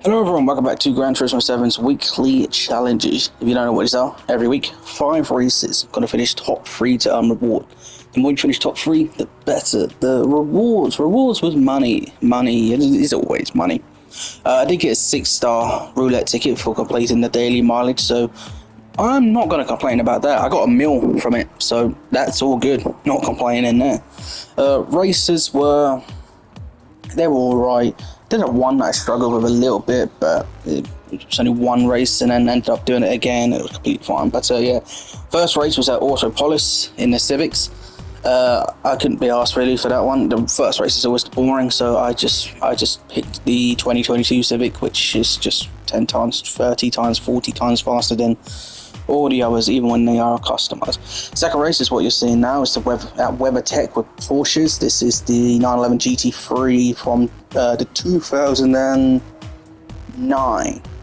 Hello everyone, welcome back to Gran Turismo 7's weekly challenges. If you don't know what these are, every week, 5 races. Got to finish top 3 to earn reward. The more you finish top 3, the better. The rewards was money. Money, it is always money. I did get a 6-star roulette ticket for completing the daily mileage, so I'm not going to complain about that. I got a meal from it, so that's all good. Not complaining there. Races they were alright. Did have one that I struggled with a little bit, but it was only one race and then ended up doing it again. It was completely fine. But yeah, first race was at Autopolis in the Civics. I couldn't be asked really for that one. The first race is always boring, so I just picked the 2022 Civic, which is just 10 times, 30 times, 40 times faster than all the others, even when they are customized. Second race is what you're seeing now. It's the WeberTech with Porsches. This is the 911 GT3 from the 2009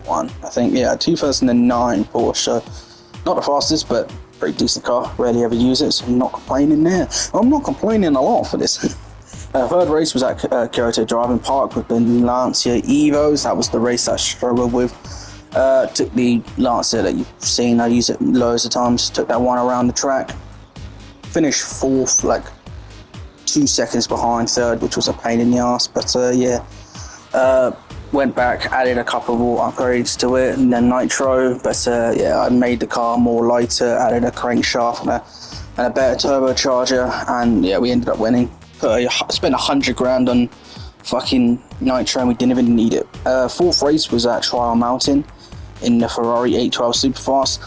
one, I think. Yeah, 2009 Porsche. Not the fastest, but pretty decent car. Rarely ever use it, so I'm not complaining there. I'm not complaining a lot for this. Third race was at Kyoto Driving Park with the Lancia Evos. That was the race I struggled with. Took the Lancia that you've seen, I use it loads of times, took that one around the track, finished 4th, like 2 seconds behind 3rd, which was a pain in the ass, but yeah, went back, added a couple more upgrades to it, and then nitro, but yeah, I made the car more lighter, added a crankshaft and a better turbocharger, and yeah, we ended up winning. Spent 100 grand on fucking nitro and we didn't even need it. 4th race was at Trial Mountain in the Ferrari 812 Superfast.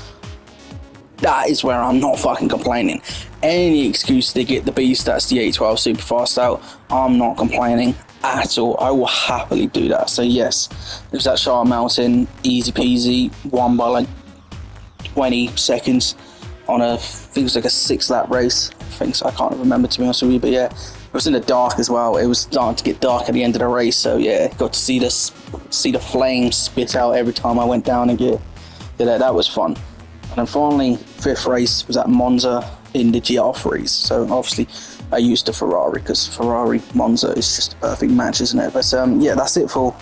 That is where I'm not fucking complaining. Any excuse to get the beast that's the 812 Superfast out, I'm not complaining at all. I will happily do that. So yes, it was at Trial Mountain, easy peasy, won by like 20 seconds on I think it was like a 6-lap race. I can't remember, to be honest with you, but yeah, it was in the dark as well. It was starting to get dark at the end of the race, so yeah, got to see the flames spit out every time I went down and get that was fun. And then finally, 5th race was at Monza in the GR3s. So obviously, I used the Ferrari because Ferrari Monza is just a perfect match, isn't it? But yeah, that's it for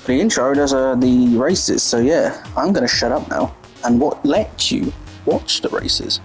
the intro. Those are the races. So yeah, I'm gonna shut up now and let you watch the races.